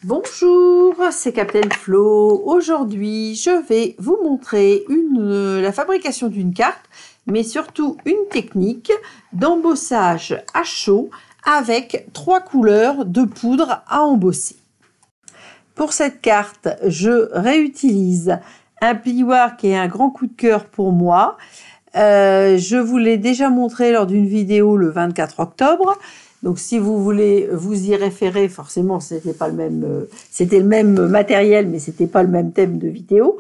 Bonjour, c'est Captain Flo. Aujourd'hui, je vais vous montrer la fabrication d'une carte, mais surtout une technique d'embossage à chaud avec 3 couleurs de poudre à embosser. Pour cette carte, je réutilise un plioir qui est un grand coup de cœur pour moi. Je vous l'ai déjà montré lors d'une vidéo le 24 octobre. Donc, si vous voulez vous y référer, forcément, c'était le même matériel, mais c'était pas le même thème de vidéo.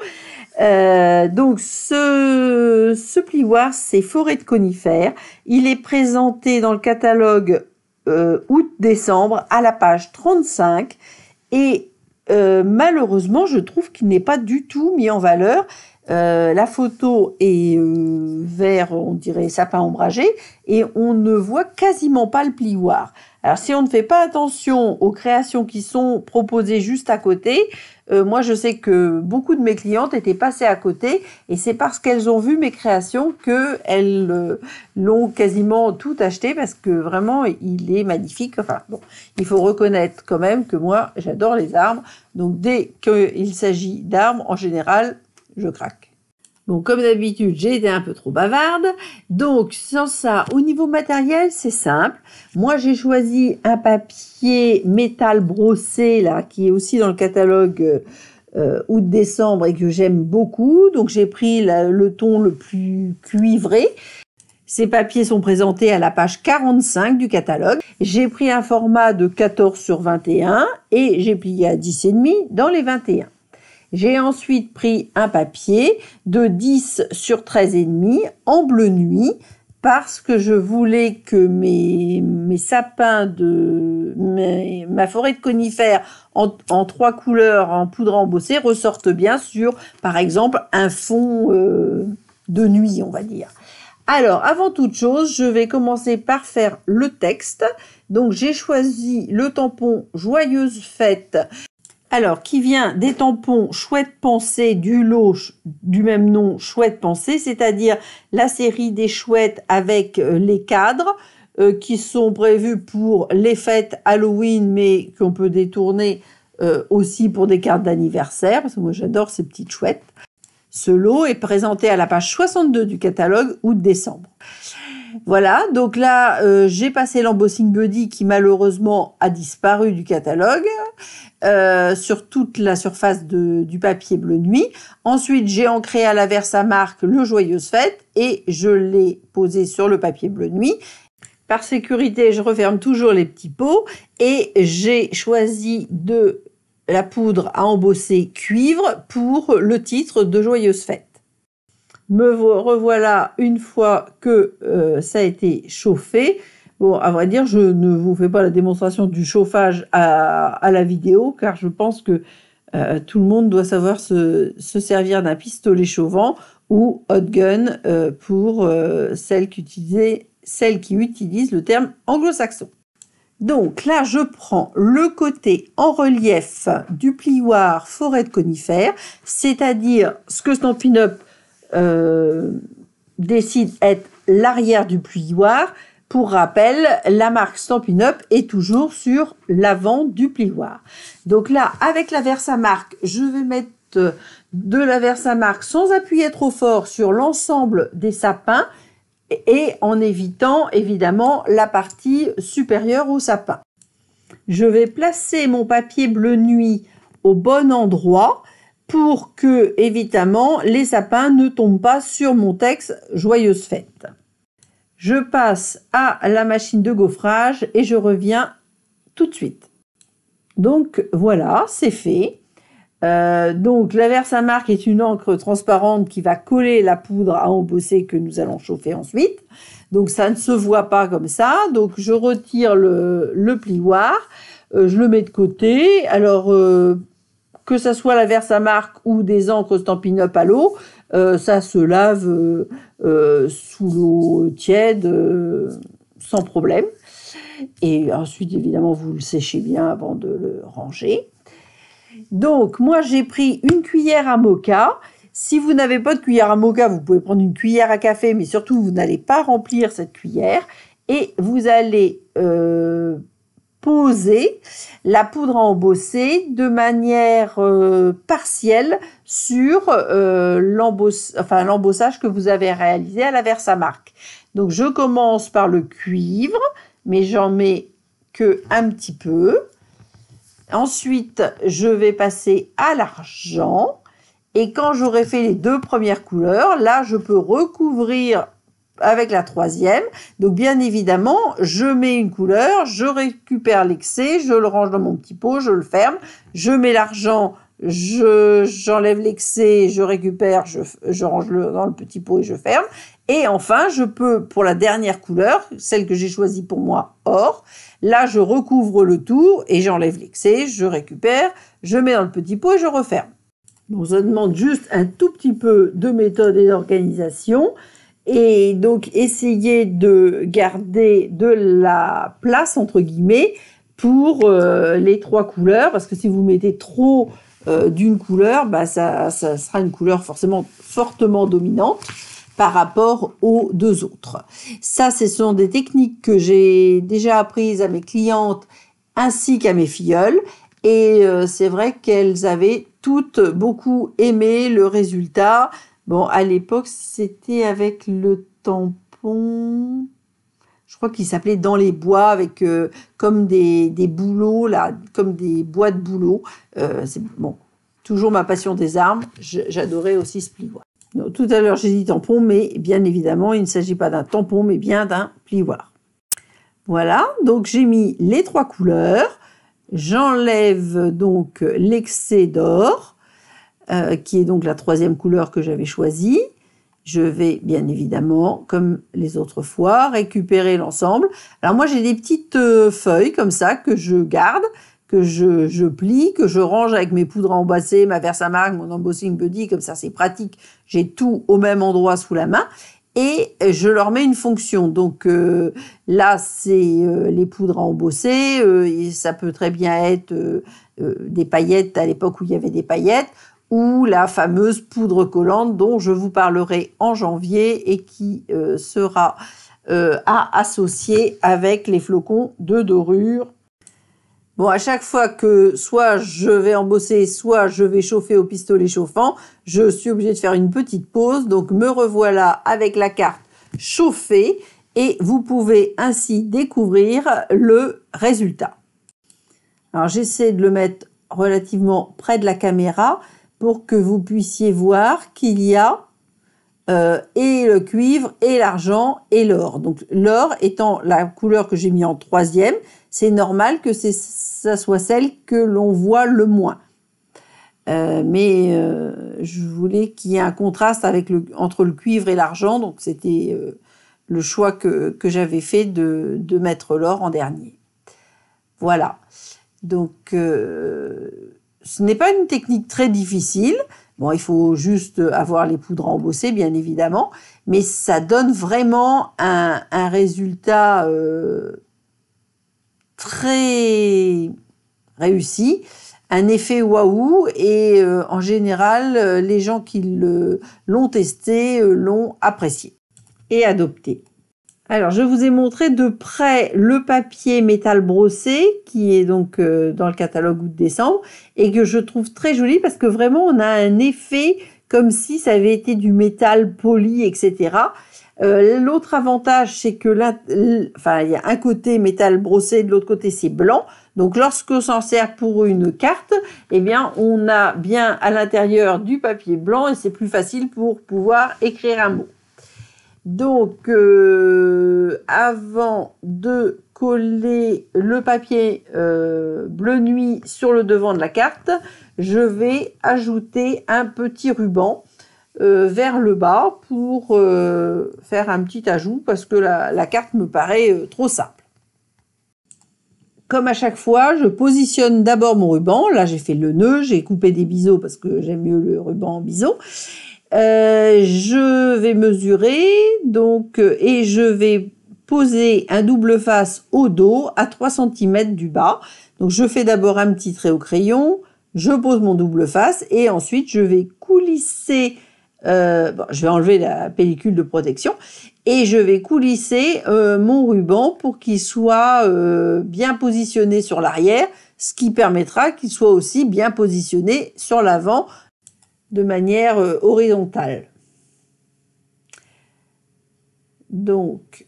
Donc, ce plioir, c'est Forêt de conifères. Il est présenté dans le catalogue août-décembre à la page 35. Et malheureusement, je trouve qu'il n'est pas du tout mis en valeur. La photo est vert, on dirait sapin ombragé, et on ne voit quasiment pas le plioir. Alors, si on ne fait pas attention aux créations qui sont proposées juste à côté, moi je sais que beaucoup de mes clientes étaient passées à côté, et c'est parce qu'elles ont vu mes créations qu'elles l'ont quasiment tout acheté, parce que vraiment il est magnifique. Enfin bon, il faut reconnaître quand même que moi j'adore les arbres, donc dès qu'il s'agit d'arbres, en général, je craque. Bon, comme d'habitude, j'ai été un peu trop bavarde. Donc, sans ça, au niveau matériel, c'est simple. Moi, j'ai choisi un papier métal brossé, là, qui est aussi dans le catalogue août-décembre et que j'aime beaucoup. Donc, j'ai pris le ton le plus cuivré. Ces papiers sont présentés à la page 45 du catalogue. J'ai pris un format de 14 sur 21 et j'ai plié à 10,5 dans les 21. J'ai ensuite pris un papier de 10 sur 13,5 en bleu nuit parce que je voulais que mes sapins ma forêt de conifères en 3 couleurs en poudre embossée ressortent bien sur, par exemple, un fond de nuit, on va dire. Alors, avant toute chose, je vais commencer par faire le texte. Donc, j'ai choisi le tampon Joyeuse Fête. Alors, qui vient des tampons Chouette Pensée du lot du même nom, Chouette Pensée, c'est-à-dire la série des chouettes avec les cadres qui sont prévus pour les fêtes Halloween, mais qu'on peut détourner aussi pour des cartes d'anniversaire, parce que moi j'adore ces petites chouettes. Ce lot est présenté à la page 62 du catalogue août-décembre. Voilà, donc là, j'ai passé l'embossing buddy qui malheureusement a disparu du catalogue sur toute la surface du papier bleu nuit. Ensuite, j'ai ancré à la Versamark le Joyeuse Fête et je l'ai posé sur le papier bleu nuit. Par sécurité, je referme toujours les petits pots et j'ai choisi de la poudre à embosser cuivre pour le titre de Joyeuse Fête. Me revoilà une fois que ça a été chauffé. Bon, à vrai dire, je ne vous fais pas la démonstration du chauffage à la vidéo, car je pense que tout le monde doit savoir se servir d'un pistolet chauffant ou hot gun pour celles qui utilisent le terme anglo-saxon. Donc là, je prends le côté en relief du plioir Forêt de conifères, c'est-à-dire ce que Stampin' Up décide être l'arrière du plioir. Pour rappel, la marque Stampin' Up est toujours sur l'avant du plioir. Donc là, avec la Versamark, je vais mettre de la Versamark sans appuyer trop fort sur l'ensemble des sapins et en évitant évidemment la partie supérieure au sapin. Je vais placer mon papier bleu nuit au bon endroit pour que, évidemment, les sapins ne tombent pas sur mon texte Joyeuse Fête. Je passe à la machine de gaufrage et je reviens tout de suite. Donc voilà, c'est fait. Donc la Versamark est une encre transparente qui va coller la poudre à embosser que nous allons chauffer ensuite. Donc ça ne se voit pas comme ça. Donc je retire le plioir, je le mets de côté. Alors que ça soit la Versamark ou des encres Stampin' Up à l'eau, ça se lave sous l'eau tiède sans problème. Et ensuite, évidemment, vous le séchez bien avant de le ranger. Donc, moi, j'ai pris une cuillère à moka. Si vous n'avez pas de cuillère à moka, vous pouvez prendre une cuillère à café, mais surtout, vous n'allez pas remplir cette cuillère. Et vous allez poser la poudre à embosser de manière partielle sur l'embossage que vous avez réalisé à la Versamark. Donc je commence par le cuivre, mais j'en mets que un petit peu. Ensuite, je vais passer à l'argent. Et quand j'aurai fait les 2 premières couleurs, là, je peux recouvrir avec la 3e. Donc, bien évidemment, je mets une couleur, je récupère l'excès, je le range dans mon petit pot, je le ferme. Je mets l'argent, j'enlève l'excès, je récupère, je range dans le petit pot et je ferme. Et enfin, je peux, pour la dernière couleur, celle que j'ai choisie pour moi, or, là, je recouvre le tout et j'enlève l'excès, je récupère, je mets dans le petit pot et je referme. Bon, ça demande juste un tout petit peu de méthode et d'organisation. Et donc, essayez de garder de la place, entre guillemets, pour les 3 couleurs. Parce que si vous mettez trop d'une couleur, bah, ça sera une couleur forcément fortement dominante par rapport aux 2 autres. Ça, ce sont des techniques que j'ai déjà apprises à mes clientes ainsi qu'à mes filleules. Et c'est vrai qu'elles avaient toutes beaucoup aimé le résultat. Bon, à l'époque, c'était avec le tampon, je crois qu'il s'appelait Dans les bois, avec comme des bouleaux, là, comme des bois de bouleaux. C'est bon, toujours ma passion des armes. J'adorais aussi ce plioir. Donc, tout à l'heure, j'ai dit tampon, mais bien évidemment, il ne s'agit pas d'un tampon, mais bien d'un plioir. Voilà, donc j'ai mis les 3 couleurs. J'enlève donc l'excès d'or, qui est donc la 3e couleur que j'avais choisie. Je vais bien évidemment, comme les autres fois, récupérer l'ensemble. Alors moi j'ai des petites feuilles comme ça que je garde, que je plie, que je range avec mes poudres à embosser, ma Versamark, mon embossing buddy, comme ça c'est pratique. J'ai tout au même endroit sous la main. Et je leur mets une fonction. Donc là, c'est les poudres à embosser. Et ça peut très bien être des paillettes à l'époque où il y avait des paillettes, ou la fameuse poudre collante dont je vous parlerai en janvier et qui sera à associer avec les flocons de dorure. Bon, à chaque fois que soit je vais embosser, soit je vais chauffer au pistolet chauffant, je suis obligée de faire une petite pause. Donc, me revoilà avec la carte chauffée et vous pouvez ainsi découvrir le résultat. Alors, j'essaie de le mettre relativement près de la caméra pour que vous puissiez voir qu'il y a et le cuivre et l'argent et l'or. Donc, l'or étant la couleur que j'ai mis en 3e, c'est normal que ça soit celle que l'on voit le moins. Mais je voulais qu'il y ait un contraste entre le cuivre et l'argent, donc c'était le choix que j'avais fait de mettre l'or en dernier. Voilà. Donc, ce n'est pas une technique très difficile. Bon, il faut juste avoir les poudres à embosser, bien évidemment, mais ça donne vraiment un résultat très réussi, un effet waouh, et en général, les gens qui l'ont testé l'ont apprécié et adopté. Alors, je vous ai montré de près le papier métal brossé qui est donc dans le catalogue août décembre et que je trouve très joli parce que vraiment on a un effet comme si ça avait été du métal poli, etc. L'autre avantage, c'est que il y a un côté métal brossé, de l'autre côté c'est blanc. Donc, lorsqu'on s'en sert pour une carte, eh bien, on a bien à l'intérieur du papier blanc et c'est plus facile pour pouvoir écrire un mot. Donc, avant de coller le papier bleu nuit sur le devant de la carte, je vais ajouter un petit ruban vers le bas pour faire un petit ajout parce que la carte me paraît trop simple. Comme à chaque fois, je positionne d'abord mon ruban. Là, j'ai fait le nœud, j'ai coupé des biseaux parce que j'aime mieux le ruban en biseau. Je vais mesurer donc et je vais poser un double face au dos à 3 cm du bas. Donc je fais d'abord un petit trait au crayon, je pose mon double face et ensuite je vais coulisser Bon, je vais enlever la pellicule de protection et je vais coulisser mon ruban pour qu'il soit bien positionné sur l'arrière, ce qui permettra qu'il soit aussi bien positionné sur l'avant de manière horizontale. Donc,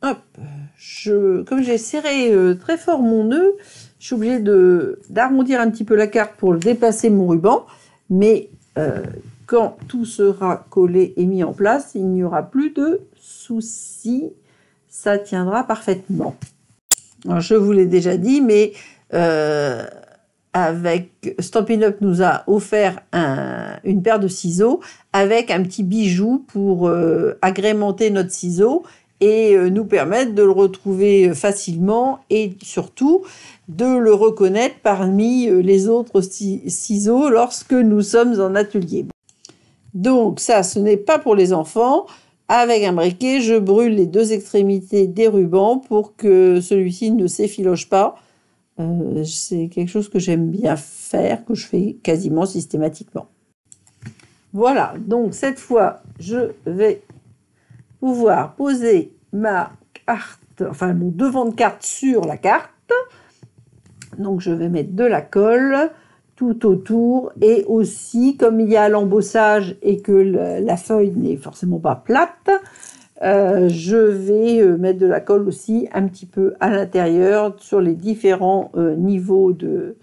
hop, comme j'ai serré très fort mon nœud, je suis obligée d'arrondir un petit peu la carte pour déplacer mon ruban, mais quand tout sera collé et mis en place, il n'y aura plus de soucis, ça tiendra parfaitement. Alors, je vous l'ai déjà dit, mais Stampin' Up nous a offert une paire de ciseaux avec un petit bijou pour agrémenter notre ciseau et nous permettre de le retrouver facilement et surtout de le reconnaître parmi les autres ciseaux lorsque nous sommes en atelier. Donc ça, ce n'est pas pour les enfants. Avec un briquet, je brûle les deux extrémités des rubans pour que celui-ci ne s'effiloche pas. C'est quelque chose que j'aime bien faire, que je fais quasiment systématiquement. Voilà, donc cette fois, je vais pouvoir poser ma carte, enfin mon devant de carte sur la carte. Donc je vais mettre de la colle tout autour et aussi, comme il y a l'embossage et que la feuille n'est forcément pas plate, je vais mettre de la colle aussi un petit peu à l'intérieur sur les différents niveaux de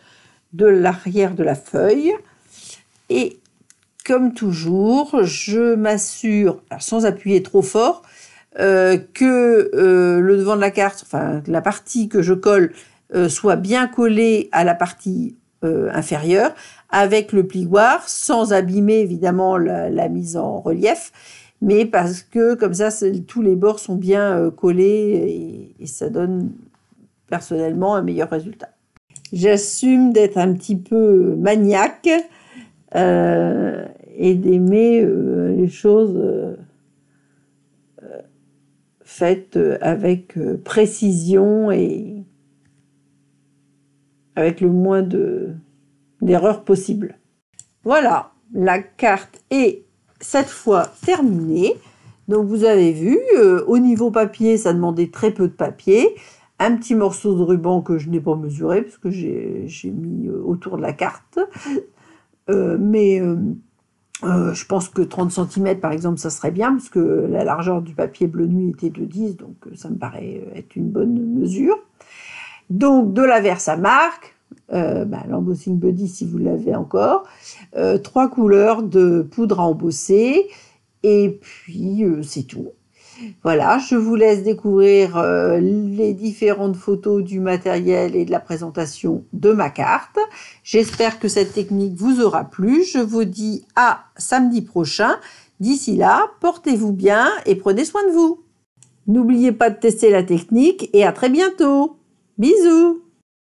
l'arrière de la feuille. Et comme toujours, je m'assure, sans appuyer trop fort, que le devant de la carte, enfin la partie que je colle, soit bien collée à la partie inférieure avec le plioir, sans abîmer évidemment la mise en relief, mais parce que comme ça, tous les bords sont bien collés et ça donne personnellement un meilleur résultat. J'assume d'être un petit peu maniaque et d'aimer les choses faites avec précision et avec le moins d'erreurs possibles. Voilà, la carte est cette fois terminée. Donc vous avez vu, au niveau papier, ça demandait très peu de papier. Un petit morceau de ruban que je n'ai pas mesuré parce que j'ai mis autour de la carte. Je pense que 30 cm par exemple, ça serait bien parce que la largeur du papier bleu nuit était de 10, donc ça me paraît être une bonne mesure. Donc de la Versamark, l'embossing buddy si vous l'avez encore, 3 couleurs de poudre à embosser et puis c'est tout. Voilà, je vous laisse découvrir les différentes photos du matériel et de la présentation de ma carte. J'espère que cette technique vous aura plu. Je vous dis à samedi prochain. D'ici là, portez-vous bien et prenez soin de vous. N'oubliez pas de tester la technique et à très bientôt. Bisous!